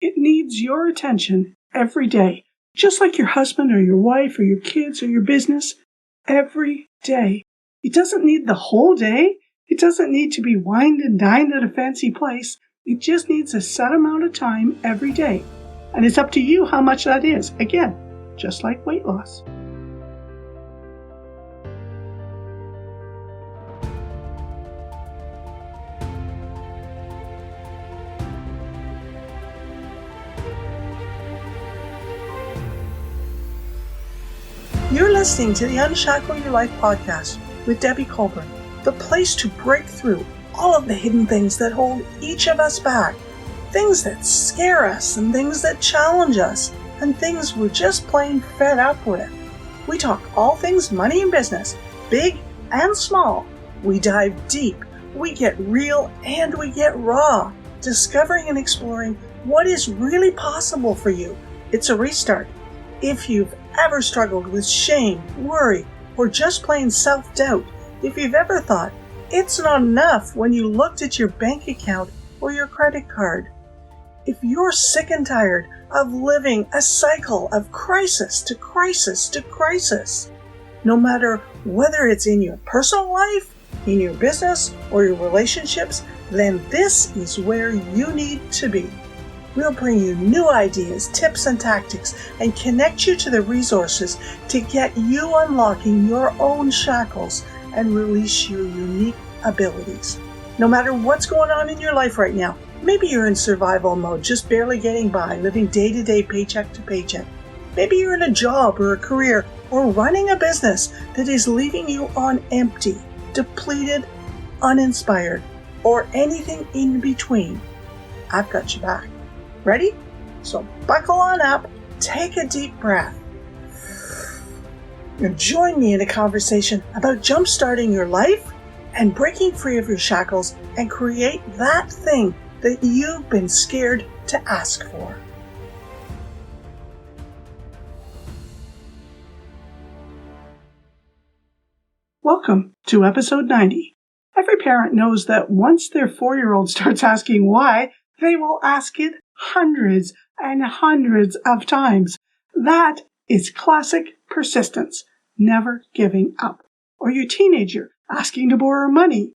It needs your attention every day, just like your husband or your wife or your kids or your business, every day. It doesn't need the whole day. It doesn't need to be wined and dined at a fancy place. It just needs a set amount of time every day. And it's up to you how much that is. Again, just like weight loss. You're listening to the Unshackle Your Life podcast with Debbie Colburn, the place to break through all of the hidden things that hold each of us back, things that scare us and things that challenge us, and things we're just plain fed up with. We talk all things money and business, big and small. We dive deep, we get real, and we get raw, discovering and exploring what is really possible for you. It's a restart. If you've ever struggled with shame, worry, or just plain self-doubt, if you've ever thought it's not enough when you looked at your bank account or your credit card, if you're sick and tired of living a cycle of crisis to crisis to crisis, no matter whether it's in your personal life, in your business, or your relationships, then this is where you need to be. We'll bring you new ideas, tips, and tactics, and connect you to the resources to get you unlocking your own shackles and release your unique abilities. No matter what's going on in your life right now, maybe you're in survival mode, just barely getting by, living day-to-day, paycheck to paycheck. Maybe you're in a job or a career or running a business that is leaving you on empty, depleted, uninspired, or anything in between. I've got your back. Ready? So buckle on up, take a deep breath, and join me in a conversation about jump-starting your life and breaking free of your shackles and create that thing that you've been scared to ask for. Welcome to episode 90. Every parent knows that once their 4-year-old starts asking why, they will ask it hundreds and hundreds of times. That is classic persistence, never giving up. Or your teenager asking to borrow money.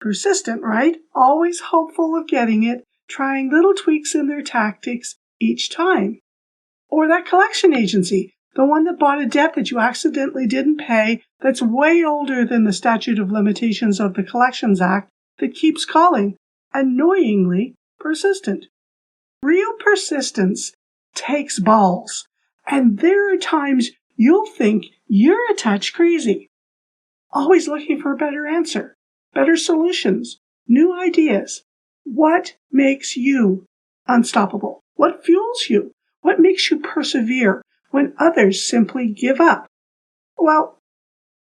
Persistent, right? Always hopeful of getting it, trying little tweaks in their tactics each time. Or that collection agency, the one that bought a debt that you accidentally didn't pay that's way older than the statute of limitations of the Collections Act that keeps calling, annoyingly persistent. Real persistence takes balls, and there are times you'll think you're a touch crazy. Always looking for a better answer, better solutions, new ideas. What makes you unstoppable? What fuels you? What makes you persevere when others simply give up? Well,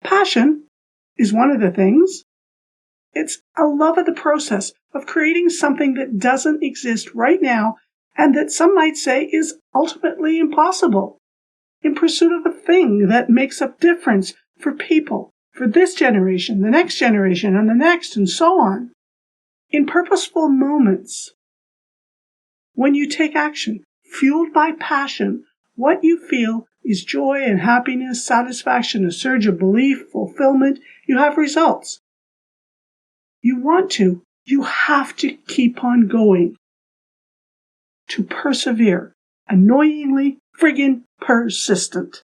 passion is one of the things. It's a love of the process of creating something that doesn't exist right now and that some might say is ultimately impossible. In pursuit of a thing that makes a difference for people, for this generation, the next generation, and the next, and so on. In purposeful moments, when you take action, fueled by passion, what you feel is joy and happiness, satisfaction, a surge of belief, fulfillment. You have results. You have to keep on going. To persevere. Annoyingly friggin' persistent.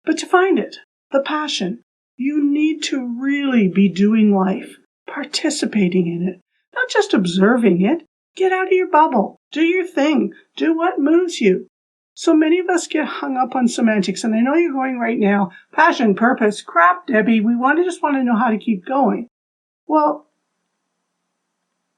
But to find it, the passion, you need to really be doing life, participating in it, not just observing it. Get out of your bubble. Do your thing. Do what moves you. So many of us get hung up on semantics, and I know you're going right now, passion, purpose, crap, Debbie, we just want to know how to keep going. Well,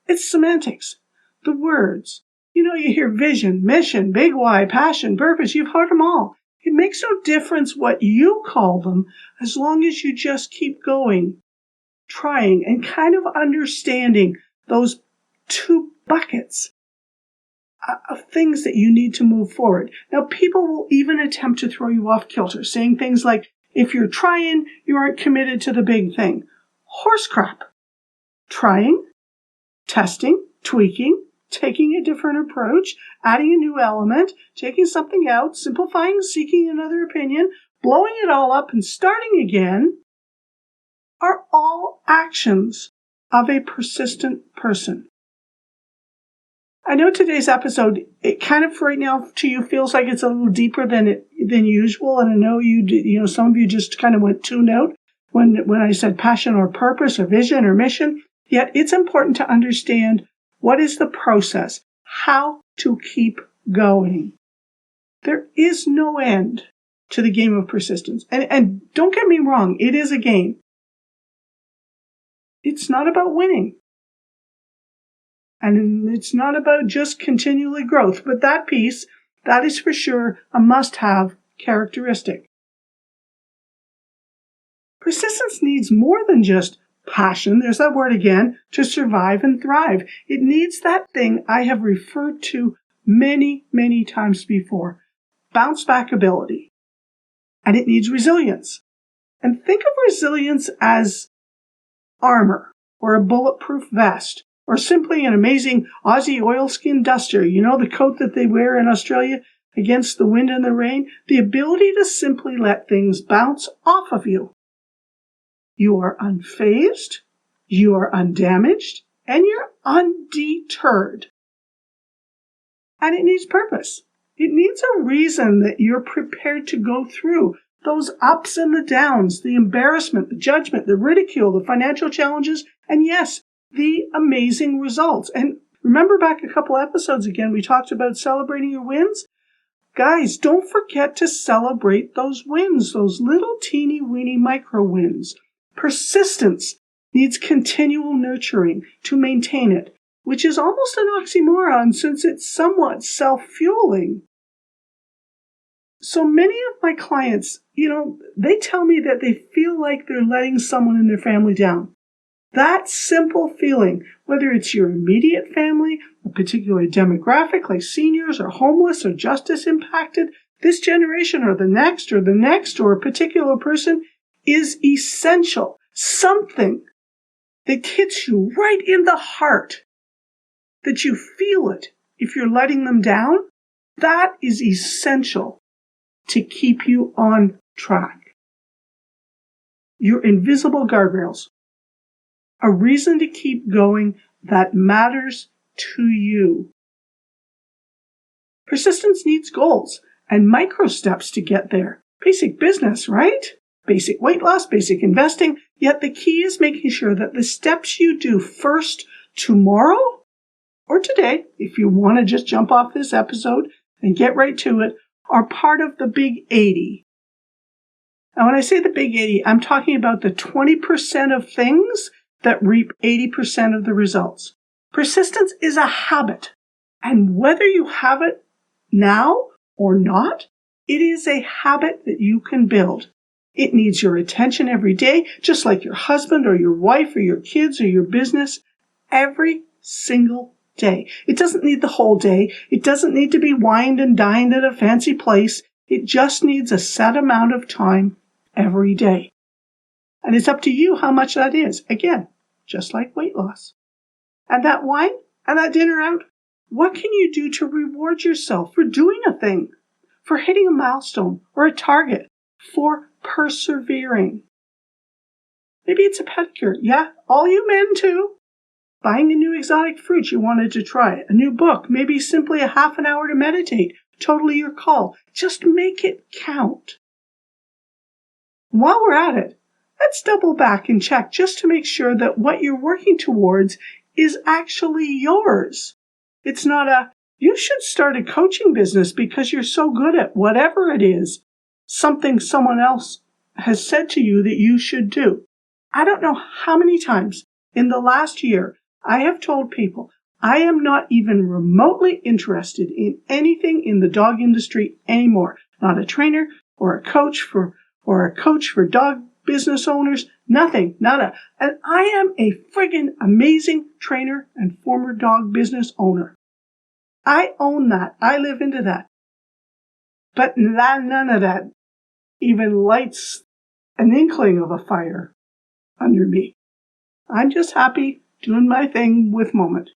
it's semantics. The words. You hear vision, mission, big why, passion, purpose. You've heard them all. It makes no difference what you call them as long as you just keep going, trying, and kind of understanding those two buckets of things that you need to move forward. Now, people will even attempt to throw you off kilter, saying things like, if you're trying, you aren't committed to the big thing. Horse crap. Trying, testing, tweaking, taking a different approach, adding a new element, taking something out, simplifying, seeking another opinion, blowing it all up and starting again are all actions of a persistent person. I know today's episode, it kind of right now to you feels like it's a little deeper than usual, and I know some of you just kind of went tuned out when I said passion or purpose or vision or mission. Yet it's important to understand what is the process, how to keep going. There is no end to the game of persistence, and don't get me wrong, it is a game. It's not about winning. And it's not about just continually growth, but that piece, that is for sure a must-have characteristic. Persistence needs more than just passion, there's that word again, to survive and thrive. It needs that thing I have referred to many, many times before, bounce back ability. And it needs resilience. And think of resilience as armor or a bulletproof vest, or simply an amazing Aussie oilskin duster, the coat that they wear in Australia against the wind and the rain, the ability to simply let things bounce off of you. You are unfazed, you are undamaged, and you're undeterred. And it needs purpose. It needs a reason that you're prepared to go through those ups and the downs, the embarrassment, the judgment, the ridicule, the financial challenges, and yes, the amazing results. And remember back a couple episodes again, we talked about celebrating your wins. Guys, don't forget to celebrate those wins, those little teeny weeny micro wins. Persistence needs continual nurturing to maintain it, which is almost an oxymoron since it's somewhat self-fueling. So many of my clients, they tell me that they feel like they're letting someone in their family down. That simple feeling, whether it's your immediate family, a particular demographic like seniors or homeless or justice impacted, this generation or the next or a particular person, is essential. Something that hits you right in the heart, that you feel it if you're letting them down, that is essential to keep you on track. Your invisible guardrails. A reason to keep going that matters to you. Persistence needs goals and micro steps to get there. Basic business, right? Basic weight loss, basic investing. Yet the key is making sure that the steps you do first tomorrow or today, if you want to just jump off this episode and get right to it, are part of the big 80. Now, when I say the big 80, I'm talking about the 20% of things that reap 80% of the results. Persistence is a habit, and whether you have it now or not, it is a habit that you can build. It needs your attention every day, just like your husband or your wife or your kids or your business, every single day. It doesn't need the whole day. It doesn't need to be wined and dined at a fancy place. It just needs a set amount of time every day. And it's up to you how much that is. Again, just like weight loss. And that wine and that dinner out, what can you do to reward yourself for doing a thing, for hitting a milestone or a target, for persevering? Maybe it's a pedicure. Yeah, all you men too. Buying a new exotic fruit you wanted to try, a new book, maybe simply a half an hour to meditate. Totally your call. Just make it count. While we're at it, let's double back and check just to make sure that what you're working towards is actually yours. It's not you should start a coaching business because you're so good at whatever it is, something someone else has said to you that you should do. I don't know how many times in the last year I have told people I am not even remotely interested in anything in the dog industry anymore. Not a trainer or a coach for dog business owners, nothing, nada. And I am a friggin' amazing trainer and former dog business owner. I own that. I live into that. But none of that even lights an inkling of a fire under me. I'm just happy doing my thing with Moment.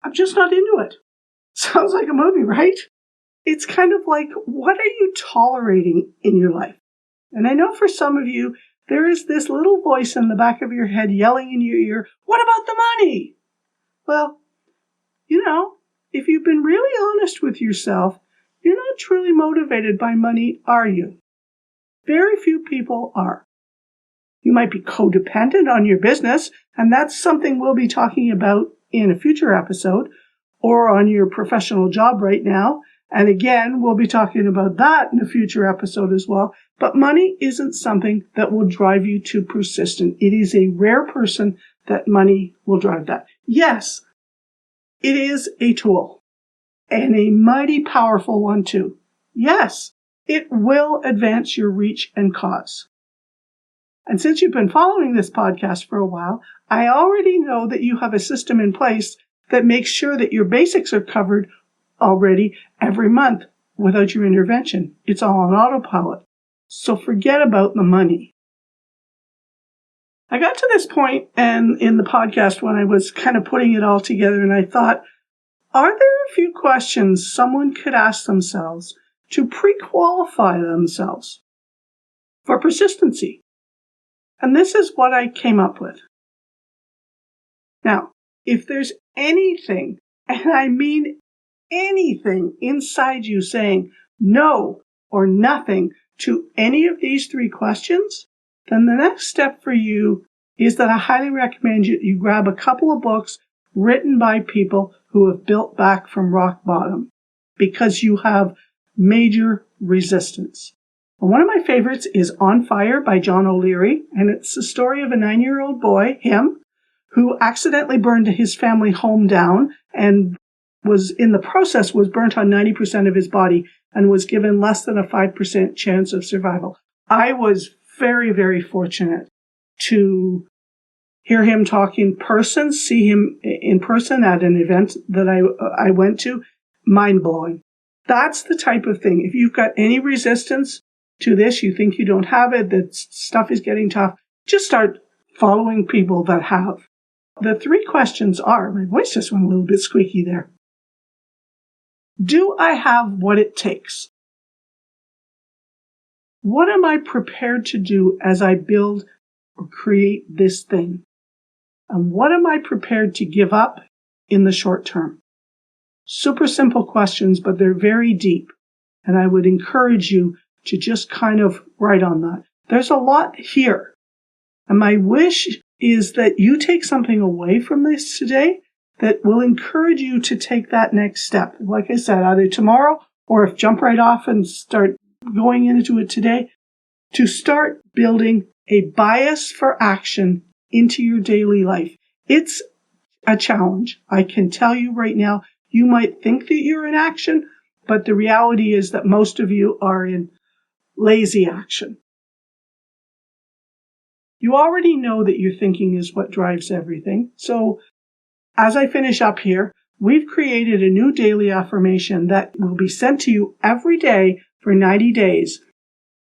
I'm just not into it. Sounds like a movie, right? It's kind of like, what are you tolerating in your life? And I know for some of you, there is this little voice in the back of your head yelling in your ear, what about the money? Well, if you've been really honest with yourself, you're not truly motivated by money, are you? Very few people are. You might be codependent on your business, and that's something we'll be talking about in a future episode, or on your professional job right now. And again, we'll be talking about that in a future episode as well. But money isn't something that will drive you to persistent. It is a rare person that money will drive that. Yes, it is a tool, and a mighty powerful one too. Yes, it will advance your reach and cause. And since you've been following this podcast for a while, I already know that you have a system in place that makes sure that your basics are covered already every month without your intervention. It's all on autopilot. So forget about the money. I got to this point and in the podcast when I was kind of putting it all together, and I thought, are there a few questions someone could ask themselves to pre-qualify themselves for persistency? And this is what I came up with. Now, if there's anything, and I mean anything inside you saying no or nothing to any of these three questions, then the next step for you is that I highly recommend you grab a couple of books written by people who have built back from rock bottom, because you have major resistance. And one of my favorites is On Fire by John O'Leary, and it's the story of a 9-year-old boy, who accidentally burned his family home down and was burnt on 90% of his body and was given less than a 5% chance of survival. I was very, very fortunate to hear him talk in person, see him in person at an event that I went to. Mind-blowing. That's the type of thing. If you've got any resistance to this, you think you don't have it, that stuff is getting tough, just start following people that have. The three questions are, my voice just went a little bit squeaky there. Do I have what it takes? What am I prepared to do as I build or create this thing? And what am I prepared to give up in the short term? Super simple questions, but they're very deep. And I would encourage you to just kind of write on that. There's a lot here. And my wish is that you take something away from this today that will encourage you to take that next step. Like I said, either tomorrow or if jump right off and start going into it today, to start building a bias for action into your daily life. It's a challenge. I can tell you right now, you might think that you're in action, but the reality is that most of you are in lazy action. You already know that your thinking is what drives everything. So as I finish up here, we've created a new daily affirmation that will be sent to you every day for 90 days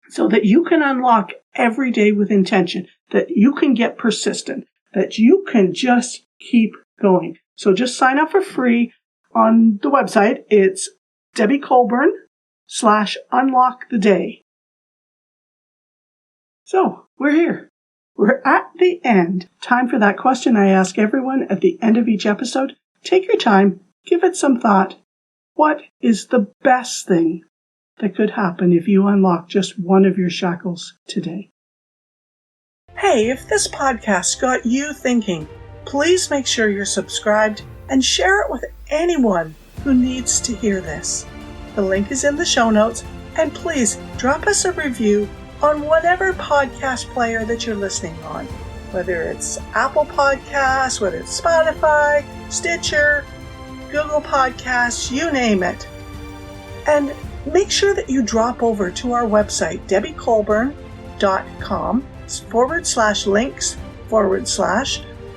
so that you can unlock every day with intention, that you can get persistent, that you can just keep going. So just sign up for free on the website. It's DebbieColburn/unlocktheday. So we're here. We're at the end. Time for that question I ask everyone at the end of each episode. Take your time. Give it some thought. What is the best thing that could happen if you unlock just one of your shackles today? Hey, if this podcast got you thinking, please make sure you're subscribed and share it with anyone who needs to hear this. The link is in the show notes, and please drop us a review on whatever podcast player that you're listening on, whether it's Apple Podcasts, whether it's Spotify, Stitcher, Google Podcasts, you name it. And make sure that you drop over to our website, debbiecolburn.com/links/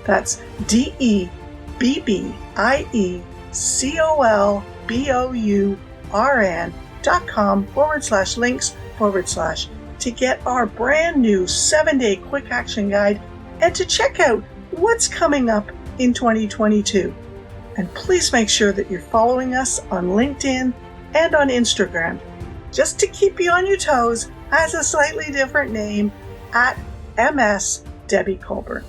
that's DebbieColburn.com/links/ to get our brand new 7-day quick action guide and to check out what's coming up in 2022. And please make sure that you're following us on LinkedIn and on Instagram, just to keep you on your toes, as a slightly different name, at MS Debbie Colburn.